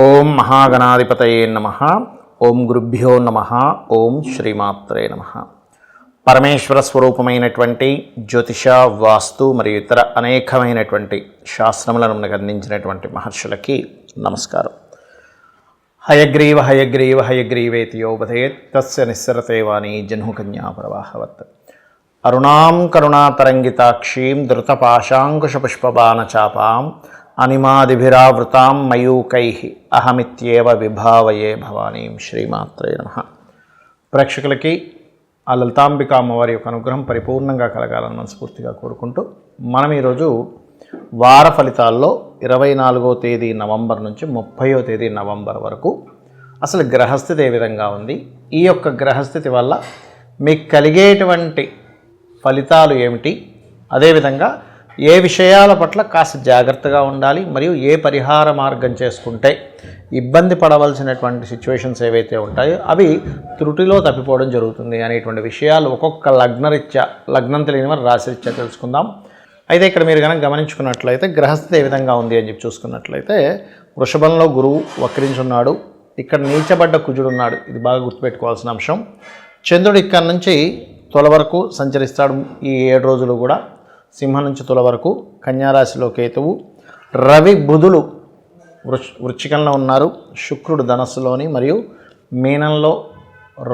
ఓం మహాగణాధిపతయే నమః. ఓం గురుభ్యో నమః. ఓం శ్రీమాత్రే నమః. పరమేశ్వర స్వరూపమైనటువంటి జ్యోతిష, వాస్తు మరియు ఇతర అనేకమైనటువంటి శాస్త్రములను మనకు అందించినటువంటి మహర్షులకి నమస్కారం. హయగ్రీవ హయగ్రీవ హయగ్రీవేతి యోపథేత్ తస్య నిస్సరతే వాణి జహ్నుకన్యా ప్రవాహవత్. అరుణాం కరుణాతరంగితాక్షీం ధృతపాశాంకుశపుష్పబాణచాపాం అనిమాదిభిరావృతాం మయూకైః అహమిత్యేవ విభావయే భవానీం. శ్రీమాత్రే నమః. ప్రేక్షకులకి ఆ లలితాంబిక అమ్మవారి యొక్క అనుగ్రహం పరిపూర్ణంగా కలగాలని మనస్ఫూర్తిగా కోరుకుంటూ మనం ఈరోజు వార ఫలితాల్లో 24వ తేదీ నవంబర్ నుంచి 30వ తేదీ నవంబర్ వరకు అసలు గ్రహస్థితి ఏ విధంగా ఉంది, ఈ యొక్క గ్రహస్థితి వల్ల మీకు కలిగేటువంటి ఫలితాలు ఏమిటి, అదేవిధంగా ఏ విషయాల పట్ల కాస్త జాగ్రత్తగా ఉండాలి, మరియు ఏ పరిహార మార్గం చేసుకుంటే ఇబ్బంది పడవలసినటువంటి సిచ్యువేషన్స్ ఏవైతే ఉంటాయో అవి త్రుటిలో తప్పిపోవడం జరుగుతుంది అనేటువంటి విషయాలు ఒక్కొక్క లగ్నం తెలియని వారు రాశిరీత్యా తెలుసుకుందాం. అయితే ఇక్కడ మీరు కనుక గమనించుకున్నట్లయితే గ్రహస్థితి ఏ విధంగా ఉంది అని చెప్పి చూసుకున్నట్లయితే వృషభంలో గురువు వక్రించున్నాడు, ఇక్కడ నీచబడ్డ కుజుడు ఉన్నాడు. ఇది బాగా గుర్తుపెట్టుకోవాల్సిన అంశం. చంద్రుడు ఇక్కడ నుంచి తుల వరకు సంచరిస్తాడు ఈ 7 రోజులు కూడా. సింహం నుంచి తుల వరకు, కన్యారాశిలో కేతువు, రవి బుధులు వృశ్చికంలో ఉన్నారు, శుక్రుడు ధనస్సులోని మరియు మీనంలో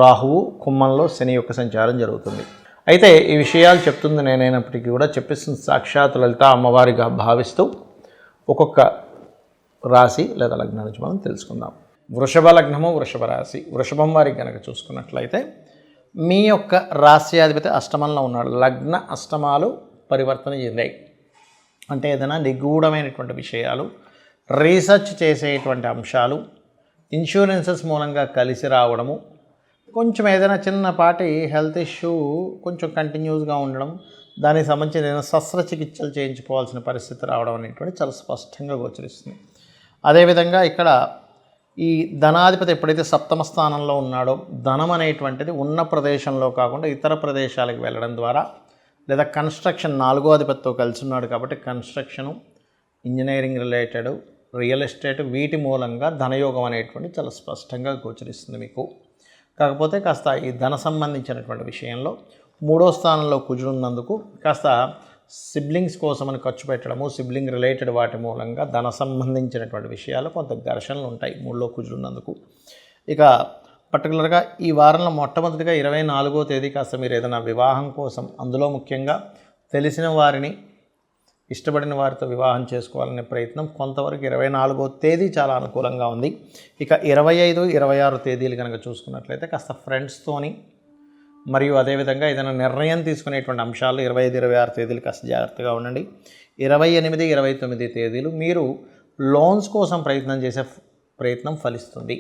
రాహువు, కుంభంలో శని యొక్క సంచారం జరుగుతుంది. అయితే ఈ విషయాలు చెప్తుంది నేనైనప్పటికీ కూడా చెప్పిస్తుంది సాక్షాత్ లలిత అమ్మవారిగా భావిస్తూ ఒక్కొక్క రాశి లేదా లగ్నం నుంచి మనం తెలుసుకుందాం. వృషభ లగ్నము, వృషభ రాశి. వృషభం వారికి కనుక చూసుకున్నట్లయితే మీ యొక్క రాశ్యాధిపతి అష్టమంలో ఉన్నాడు. లగ్న అష్టమాలు పరివర్తన చెందాయి. అంటే ఏదైనా నిగూఢమైనటువంటి విషయాలు, రీసెర్చ్ చేసేటువంటి అంశాలు, ఇన్సూరెన్సెస్ మూలంగా కలిసి రావడము, కొంచెం ఏదైనా చిన్నపాటి హెల్త్ ఇష్యూ కొంచెం కంటిన్యూస్గా ఉండడం, దానికి సంబంధించిన ఏదైనా శస్త్రచికిత్సలు చేయించుకోవాల్సిన పరిస్థితి రావడం అనేటువంటి చాలా స్పష్టంగా గోచరిస్తుంది. అదేవిధంగా ఇక్కడ ఈ ధనాధిపతి ఎప్పుడైతే సప్తమ స్థానంలో ఉన్నాడో ధనం అనేటువంటిది ఉన్న ప్రదేశంలో కాకుండా ఇతర ప్రదేశాలకు వెళ్ళడం ద్వారా, లేదా కన్స్ట్రక్షన్ 4వ అధిపతితో కలిసి ఉన్నాడు కాబట్టి construction, engineering related, real estate, వీటి మూలంగా ధనయోగం అనేటువంటి చాలా స్పష్టంగా గోచరిస్తుంది మీకు. కాకపోతే కాస్త ఈ ధన సంబంధించినటువంటి విషయంలో 3వ స్థానంలో కుజుడు ఉన్నందుకు కాస్త సిబ్లింగ్స్ కోసమని ఖర్చు పెట్టడము, సిబ్లింగ్ రిలేటెడ్ వాటి మూలంగా ధన సంబంధించినటువంటి విషయాలు కొంత ఘర్షణలు ఉంటాయి 3లో కుజుడు ఉన్నందుకు. ఇక పర్టికులర్గా ఈ వారంలో మొట్టమొదటిగా 24వ తేదీ కాస్త మీరు ఏదైనా వివాహం కోసం, అందులో ముఖ్యంగా తెలిసిన వారిని, ఇష్టపడిన వారితో వివాహం చేసుకోవాలనే ప్రయత్నం కొంతవరకు 24వ తేదీ చాలా అనుకూలంగా ఉంది. ఇక 25, 26 తేదీలు కనుక చూసుకున్నట్లయితే కాస్త ఫ్రెండ్స్తోని మరియు అదేవిధంగా ఏదైనా నిర్ణయం తీసుకునేటువంటి అంశాలు 25, 26 తేదీలు కాస్త జాగ్రత్తగా ఉండండి. 28, 29 తేదీలు మీరు లోన్స్ కోసం ప్రయత్నం చేసే ప్రయత్నం ఫలిస్తుంది.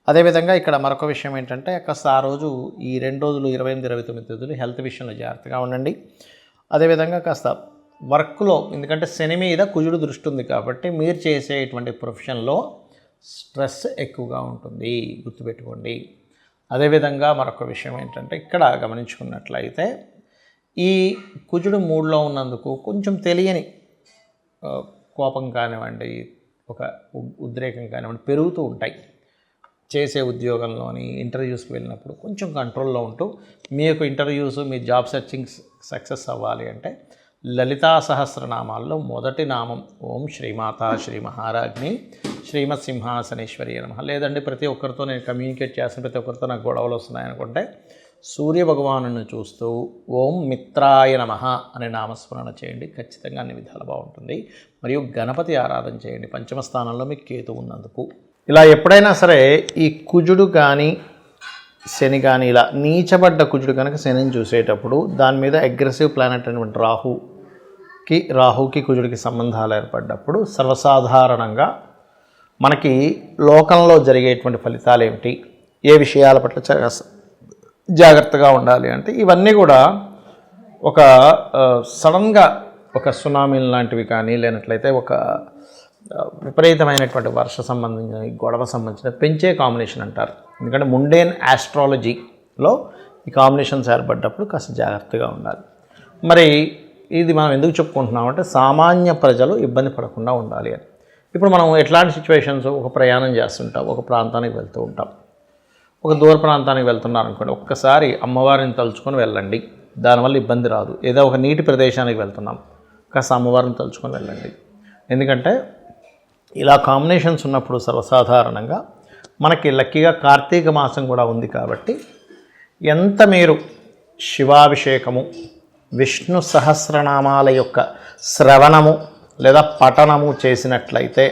అదేవిధంగా ఇక్కడ మరొక విషయం ఏంటంటే కాస్త ఆ రోజు ఈ 2 రోజులు 28, 29 తేదీలు హెల్త్ విషయంలో జాగ్రత్తగా ఉండండి. అదేవిధంగా కాస్త వర్క్లో, ఎందుకంటే శని మీద కుజుడు దృష్టి ఉంది కాబట్టి మీరు చేసేటువంటి ప్రొఫెషన్లో స్ట్రెస్ ఎక్కువగా ఉంటుంది, గుర్తుపెట్టుకోండి. అదేవిధంగా మరొక విషయం ఏంటంటే ఇక్కడ గమనించుకున్నట్లయితే ఈ కుజుడు 3లో ఉన్నందుకు కొంచెం తెలియని కోపం కానివ్వండి, ఒక ఉద్రేకం కానివ్వండి పెరుగుతూ ఉంటాయి. చేసే ఉద్యోగంలోని ఇంటర్వ్యూస్కి వెళ్ళినప్పుడు కొంచెం కంట్రోల్లో ఉంటూ మీ యొక్క ఇంటర్వ్యూస్, మీ జాబ్ సెర్చింగ్ సక్సెస్ అవ్వాలి అంటే లలితా సహస్రనామాల్లో మొదటి నామం ఓం శ్రీమాతా శ్రీ మహారాజ్ని శ్రీమత్ సింహాసనేశ్వరి నమః. లేదండి ప్రతి ఒక్కరితో నేను కమ్యూనికేట్ చేసిన ప్రతి ఒక్కరితో నాకు గొడవలు వస్తున్నాయనుకుంటే సూర్య భగవాను చూస్తూ ఓం మిత్రాయ నమః అనే నామస్మరణ చేయండి. ఖచ్చితంగా అన్ని విధాలు బాగుంటుంది. మరియు గణపతి ఆరాధన చేయండి. పంచమ స్థానంలో మీకు కేతు ఉన్నందుకు. ఇలా ఎప్పుడైనా సరే ఈ కుజుడు కానీ శని కానీ ఇలా నీచబడ్డ కుజుడు కనుక శనిని చూసేటప్పుడు దాని మీద అగ్రెసివ్ ప్లానెట్ అనేటువంటి రాహుకి కుజుడికి సంబంధాలు ఏర్పడ్డప్పుడు సర్వసాధారణంగా మనకి లోకంలో జరిగేటువంటి ఫలితాలు ఏమిటి, ఏ విషయాల పట్ల జాగ్రత్తగా ఉండాలి అంటే ఇవన్నీ కూడా ఒక సడన్గా ఒక సునామీలు లాంటివి కానీ, లేనట్లయితే ఒక విపరీతమైనటువంటి వర్ష సంబంధించిన, గొడవ సంబంధించిన పెంచే కాంబినేషన్ అంటారు. ఎందుకంటే ముండేన్ ఆస్ట్రాలజీలో ఈ కాంబినేషన్స్ ఏర్పడ్డప్పుడు కాస్త జాగ్రత్తగా ఉండాలి. మరి ఇది మనం ఎందుకు చెప్పుకుంటున్నామంటే సామాన్య ప్రజలు ఇబ్బంది పడకుండా ఉండాలి అని. ఇప్పుడు మనం ఎట్లాంటి సిచ్యువేషన్స్, ఒక ప్రయాణం చేస్తుంటాం, ఒక ప్రాంతానికి వెళ్తూ ఉంటాం, ఒక దూర ప్రాంతానికి వెళ్తున్నారు అనుకోండి, ఒక్కసారి అమ్మవారిని తలుచుకొని వెళ్ళండి, దానివల్ల ఇబ్బంది రాదు. ఏదో ఒక నీటి ప్రదేశానికి వెళ్తున్నాం, కాస్త అమ్మవారిని తలుచుకొని వెళ్ళండి. ఎందుకంటే ఇలా కాంబినేషన్స్ ఉన్నప్పుడు సర్వసాధారణంగా మనకి లక్కీగా కార్తీక మాసం కూడా ఉంది కాబట్టి ఎంత మీరు శివాభిషేకము, విష్ణు సహస్రనామాల యొక్క శ్రవణము లేదా పఠనము చేసినట్లయితే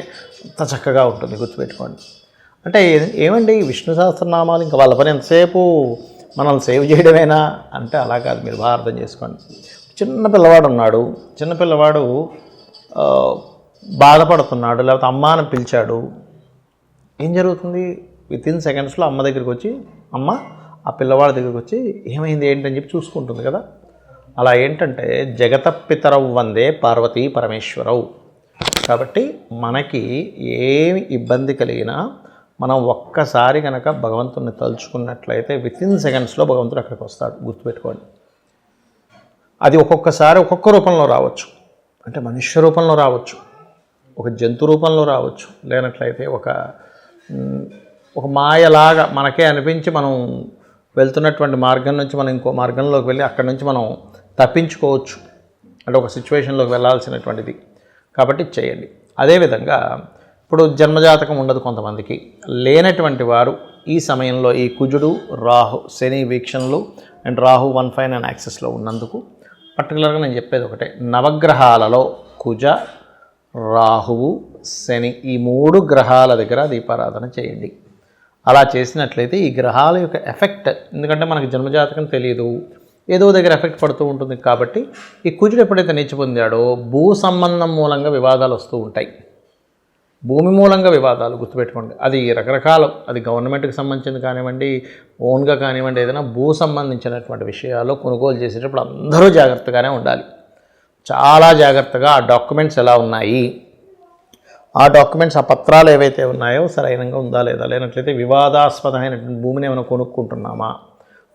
అంత చక్కగా ఉంటుంది. గుర్తుపెట్టుకోండి. అంటే ఏమండి విష్ణు సహస్రనామాలు ఇంకా వాళ్ళ పని ఎంతసేపు మనల్ని సేవ్ చేయడమేనా అంటే అలా కాదు. మీరు బాగా అర్థం చేసుకోండి. చిన్న పిల్లవాడు ఉన్నాడు, చిన్నపిల్లవాడు బాధపడుతున్నాడు, లేకపోతే అమ్మ అని పిలిచాడు, ఏం జరుగుతుంది? వితిన్ సెకండ్స్లో అమ్మ దగ్గరికి వచ్చి, అమ్మ ఆ పిల్లవాడి దగ్గరికి వచ్చి ఏమైంది ఏంటని చెప్పి చూసుకుంటుంది కదా. అలా ఏంటంటే జగతపితరవు వందే పార్వతీ పరమేశ్వరవు. కాబట్టి మనకి ఏమి ఇబ్బంది కలిగినా మనం ఒక్కసారి కనుక భగవంతుని తలుచుకున్నట్లయితే వితిన్ సెకండ్స్లో భగవంతుడు అక్కడికి వస్తాడు. గుర్తుపెట్టుకోండి. అది ఒక్కొక్కసారి ఒక్కొక్క రూపంలో రావచ్చు. అంటే మనుష్య రూపంలో రావచ్చు, ఒక జంతు రూపంలో రావచ్చు, లేనట్లయితే ఒక మాయలాగా మనకే అనిపించి మనం వెళ్తున్నటువంటి మార్గం నుంచి మనం ఇంకో మార్గంలోకి వెళ్ళి అక్కడి నుంచి మనం తప్పించుకోవచ్చు. అంటే ఒక సిచ్యువేషన్లోకి వెళ్ళాల్సినటువంటిది. కాబట్టి చేయండి. అదేవిధంగా ఇప్పుడు జన్మజాతకం ఉండదు కొంతమందికి, లేనటువంటి వారు ఈ సమయంలో ఈ కుజుడు, రాహు, శని వీక్షణలు అండ్ రాహు 1 అండ్ యాక్సెస్లో ఉన్నందుకు పర్టికులర్గా నేను చెప్పేది ఒకటే, నవగ్రహాలలో కుజ, రాహువు, శని ఈ 3 గ్రహాల దగ్గర దీపారాధన చేయండి. అలా చేసినట్లయితే ఈ గ్రహాల యొక్క ఎఫెక్ట్, ఎందుకంటే మనకు జన్మజాతకం తెలియదు, ఏదో దగ్గర ఎఫెక్ట్ పడుతూ ఉంటుంది. కాబట్టి ఈ కుజుడు ఎప్పుడైతే నీచ పొందాడో భూ సంబంధం మూలంగా వివాదాలు వస్తూ ఉంటాయి. భూమి మూలంగా వివాదాలు, గుర్తుపెట్టుకోండి. అది రకరకాల, అది గవర్నమెంట్కి సంబంధించింది కానివ్వండి, ఓన్గా కానివ్వండి, ఏదైనా భూ సంబంధించినటువంటి విషయాల్లో కొనుగోలు చేసేటప్పుడు అందరూ జాగ్రత్తగానే ఉండాలి. చాలా జాగ్రత్తగా ఆ డాక్యుమెంట్స్ ఎలా ఉన్నాయి, ఆ డాక్యుమెంట్స్, ఆ పత్రాలు ఏవైతే ఉన్నాయో సరైనంగా ఉందా లేదా, లేనట్లయితే వివాదాస్పదమైనటువంటి భూమిని ఏమైనా కొనుక్కుంటున్నామా,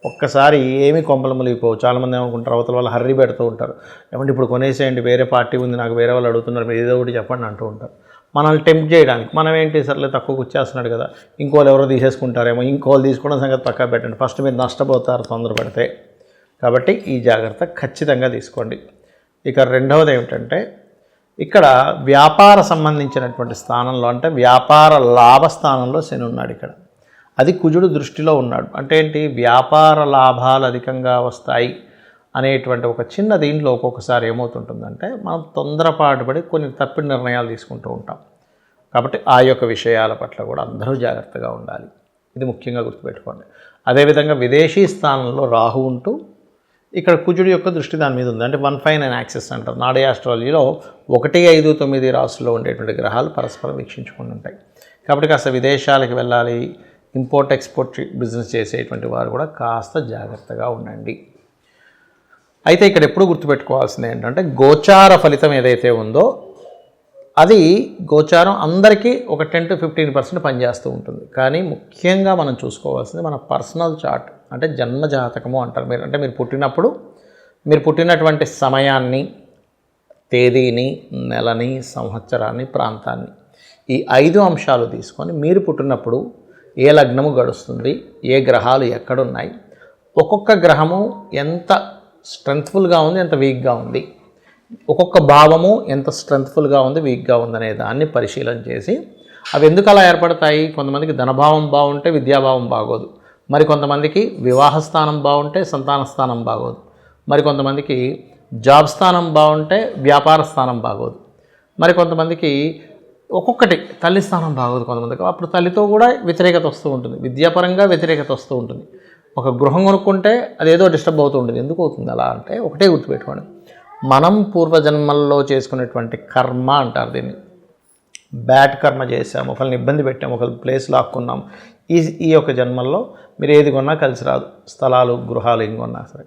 ఒక్కసారి ఏమి కొంపలు ములిగిపోవు. చాలామంది ఏమనుకుంటారు, అవతల వాళ్ళు హర్రీ పెడుతూ ఉంటారు, ఏమంటే ఇప్పుడు కొనేసేయండి, వేరే పార్టీ ఉంది, నాకు వేరే వాళ్ళు అడుగుతున్నారు, మీరు ఏదో ఒకటి చెప్పండి అంటూ ఉంటారు. మనల్ని టెంప్ట్ చేయడానికి. మనం ఏంటి, సర్లే తక్కువకు వచ్చేస్తున్నాడు కదా, ఇంకోళ్ళు ఎవరో తీసేసుకుంటారేమో, ఇంకోళ్ళు తీసుకోవడం సంగతి పక్కా పెట్టండి, ఫస్ట్ మీరు నష్టపోతారు తొందరపడితే. కాబట్టి ఈ జాగ్రత్త ఖచ్చితంగా తీసుకోండి. ఇక రెండవది ఏమిటంటే, ఇక్కడ వ్యాపార సంబంధించినటువంటి స్థానంలో, అంటే వ్యాపార లాభ స్థానంలో శని ఉన్నాడు. ఇక్కడ అది కుజుడు దృష్టిలో ఉన్నాడు. అంటే ఏంటి, వ్యాపార లాభాలు అధికంగా వస్తాయి అనేటువంటి ఒక చిన్న దీంట్లో ఒక్కొక్కసారి ఏమవుతుంటుందంటే మనం తొందరపాటు పడి కొన్ని తప్పుడు నిర్ణయాలు తీసుకుంటూ ఉంటాం. కాబట్టి ఆ యొక్క విషయాల పట్ల కూడా అందరూ జాగ్రత్తగా ఉండాలి. ఇది ముఖ్యంగా గుర్తుపెట్టుకోండి. అదేవిధంగా విదేశీ స్థానంలో రాహు ఉంటూ ఇక్కడ కుజుడు యొక్క దృష్టి దాని మీద ఉంది. అంటే 1 అండ్ యాక్సెస్ అంటారు. నాడే ఆస్ట్రాలజీలో 1, 5, 9 రాశుల్లో ఉండేటువంటి గ్రహాలు పరస్పరం వీక్షించుకుని ఉంటాయి. కాబట్టి కాస్త విదేశాలకు వెళ్ళాలి, ఇంపోర్ట్ ఎక్స్పోర్ట్ బిజినెస్ చేసేటువంటి వారు కూడా కాస్త జాగ్రత్తగా ఉండండి. అయితే ఇక్కడ ఎప్పుడు గుర్తుపెట్టుకోవాల్సింది ఏంటంటే, గోచార ఫలితం ఏదైతే ఉందో అది గోచారం అందరికీ ఒక 10 to 15% పనిచేస్తూ ఉంటుంది. కానీ ముఖ్యంగా మనం చూసుకోవాల్సింది మన పర్సనల్ చార్ట్, అంటే జన్మ జాతకము అంటారు. మీరు పుట్టినప్పుడు మీరు పుట్టినటువంటి సమయాన్ని, తేదీని, నెలని, సంవత్సరాన్ని, ప్రాంతాన్ని, ఈ 5 అంశాలు తీసుకొని మీరు పుట్టినప్పుడు ఏ లగ్నము గడుస్తుంది, ఏ గ్రహాలు ఎక్కడున్నాయి, ఒక్కొక్క గ్రహము ఎంత స్ట్రెంగ్త్ఫుల్గా ఉంది, ఎంత వీక్గా ఉంది, ఒక్కొక్క భావము ఎంత స్ట్రెంగ్త్ఫుల్గా ఉంది, వీక్గా ఉందనే దాన్ని పరిశీలన చేసి అవి ఎందుకు అలా ఏర్పడతాయి. కొంతమందికి ధనభావం బాగుంటే విద్యాభావం బాగోదు, మరి కొంతమందికి వివాహ స్థానం బాగుంటే సంతాన స్థానం బాగోదు, మరి కొంతమందికి జాబ్ స్థానం బాగుంటే వ్యాపార స్థానం బాగోదు, మరి కొంతమందికి ఒక్కొక్కటి తల్లి స్థానం బాగోదు కొంతమందికి. అప్పుడు తల్లితో కూడా వ్యతిరేకత వస్తూ ఉంటుంది, విద్యాపరంగా వ్యతిరేకత వస్తూ ఉంటుంది. ఒక గృహం కొనుక్కుంటే అదేదో డిస్టర్బ్ అవుతూ ఉంటుంది. ఎందుకు అవుతుంది అలా అంటే ఒకటే గుర్తుపెట్టుకోండి, మనం పూర్వజన్మల్లో చేసుకునేటువంటి కర్మ అంటారు దీన్ని. బ్యాడ్ కర్మ చేసాము, ఒకరిని ఇబ్బంది పెట్టాము, ఒకరి ప్లేస్ లాక్కున్నాం. ఈ యొక్క జన్మల్లో మీరు ఏది కొన్నా కలిసి రాదు, స్థలాలు, గృహాలు ఏం కొన్నా సరే.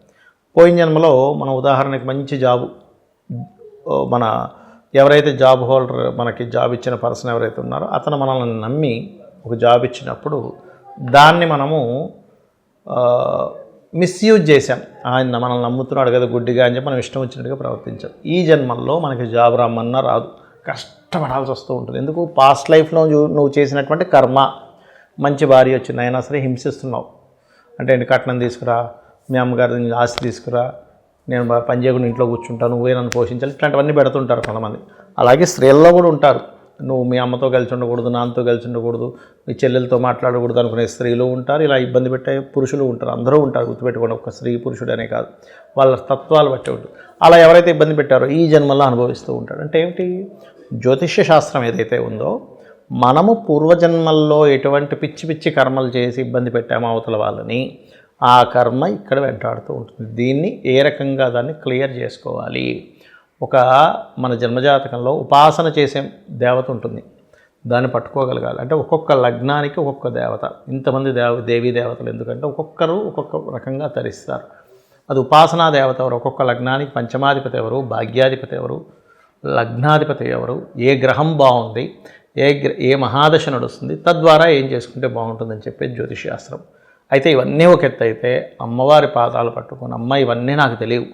పోయిన జన్మలో మనం ఉదాహరణకి మంచి జాబు, మన ఎవరైతే జాబ్ హోల్డర్ మనకి జాబ్ ఇచ్చిన పర్సన్ ఎవరైతే ఉన్నారో అతను మనల్ని నమ్మి ఒక జాబ్ ఇచ్చినప్పుడు దాన్ని మనము మిస్యూజ్ చేశాం. ఆయన మనల్ని నమ్ముతున్నాడు కదా గుడ్డిగా అని చెప్పి మనం ఇష్టం వచ్చినట్టుగా ప్రవర్తించాం. ఈ జన్మల్లో మనకి జాబ్ రమ్మన్నా రాదు, కష్టపడాల్సి వస్తూ ఉంటుంది. ఎందుకు? పాస్ట్ లైఫ్లో నువ్వు చేసినటువంటి కర్మ, మంచి భార్య వచ్చింది అయినా సరే హింసిస్తున్నావు. అంటే ఏంటి? కట్నం తీసుకురా, మీ అమ్మగారి ఆస్తి తీసుకురా, నేను పని చేయకుండా ఇంట్లో కూర్చుంటాను, నువ్వే నన్ను పోషించాలి, ఇట్లాంటివన్నీ పెడుతుంటారు కొంతమంది. అలాగే స్త్రీల్లో కూడా ఉంటారు. నువ్వు మీ అమ్మతో కలిసి ఉండకూడదు, నాన్నతో కలిసి ఉండకూడదు, మీ చెల్లెలతో మాట్లాడకూడదు అనుకునే స్త్రీలు ఉంటారు, ఇలా ఇబ్బంది పెట్టే పురుషులు ఉంటారు. అందరూ ఉంటారు, గుర్తుపెట్టుకోండి. ఒక స్త్రీ పురుషుడు అనే కాదు, వాళ్ళ తత్వాలు బట్టి ఉంటుంది. అలా ఎవరైతే ఇబ్బంది పెట్టారో ఈ జన్మల్లో అనుభవిస్తూ ఉంటాడు. అంటే ఏమిటి? జ్యోతిష్య శాస్త్రం ఏదైతే ఉందో, మనము పూర్వజన్మల్లో ఎటువంటి పిచ్చి పిచ్చి కర్మలు చేసి ఇబ్బంది పెట్టామో అవతల వాళ్ళని, ఆ కర్మ ఇక్కడ వెంటాడుతూ ఉంటుంది. దీన్ని ఏ రకంగా దాన్ని క్లియర్ చేసుకోవాలి? మన జన్మజాతకంలో ఉపాసన చేసే దేవత ఉంటుంది, దాన్ని పట్టుకోగలగాలి. అంటే ఒక్కొక్క లగ్నానికి ఒక్కొక్క దేవత, ఇంతమంది దేవీ దేవతలు ఎందుకంటే ఒక్కొక్కరు ఒక్కొక్క రకంగా తరిస్తారు. అది ఉపాసనా దేవత ఎవరు, ఒక్కొక్క లగ్నానికి పంచమాధిపతి ఎవరు, భాగ్యాధిపతి ఎవరు, లగ్నాధిపతి ఎవరు, ఏ గ్రహం బాగుంది, ఏ మహాదశ నడుస్తుంది, తద్వారా ఏం చేసుకుంటే బాగుంటుందని చెప్పేది జ్యోతిషశాస్త్రం. అయితే ఇవన్నీ ఒక ఎత్తు అయితే, అమ్మవారి పాదాలు పట్టుకొని, అమ్మ ఇవన్నీ నాకు తెలియవు,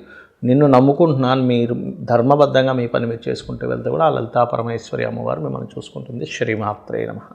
నిన్ను నమ్ముకుంటున్నాను, మీరు ధర్మబద్ధంగా మీ పని మీరు చేసుకుంటూ వెళ్తే కూడా ఆ లలితా పరమేశ్వరి అమ్మవారు మిమ్మల్ని చూసుకుంటుంది. శ్రీమాత్రే నమః.